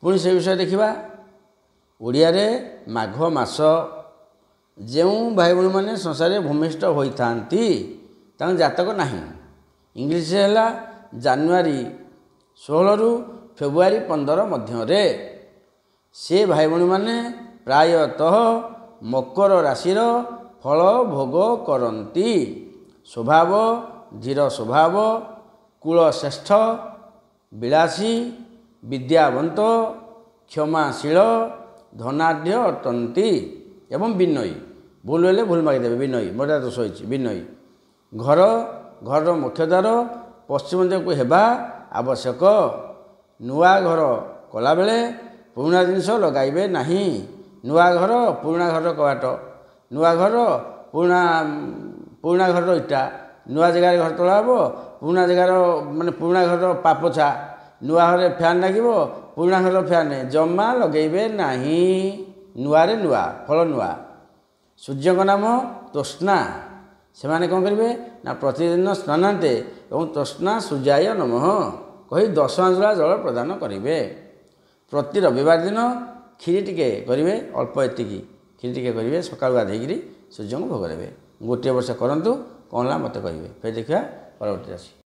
पुणी से विषय देखा ओडिया रे माघ मास जो भाई भाई मैंने संसार भूमिष्ठ होता जातक ना इंग्लीश है जानुरी 16 रु फेब्रुआरी 15 मध्य से भाई भाई मैंने प्रायतः मकर राशि फल भोग करती स्वभाव धीर स्वभाव कुलश्रेष्ठ विलासी विद्यावंत क्षमाशील धनाढ़ अटंती एवं विनयी भूल हेल्ले भूल मागिदेवे विनयी मोटा दोष होती विनयी घर घर मुख्यद्वार पश्चिम दिग को हेबा आवश्यक नुआ घर कला बेले पुराना जिनस लगाइबे नहीं नुआ घर पुराना घर कबाट नुआ घर पुराना घर इटा नुआ जगार घर तोला हे पुराना जगार माने पुराना घर पापोछा नुआ घर फैन लगे पुराना घर फैन जमा लगेबे नहीं नुआ रे नुआ फल नुआ सूर्य नाम तोष्णा से माने कौन करेंगे ना प्रतिदिन स्नानांते और तोष्णा सूर्याय नमः कही 10 आंजुला जल प्रदान करेंगे प्रति रविवार दिन खीरी टिके करेंगे अल्प एति खीरी टिके करेंगे सका गाधे सूर्य को भोग देवे गोटे वर्ष करूँ कौन ला मत कहे फिर देखा परवर्ती राशि।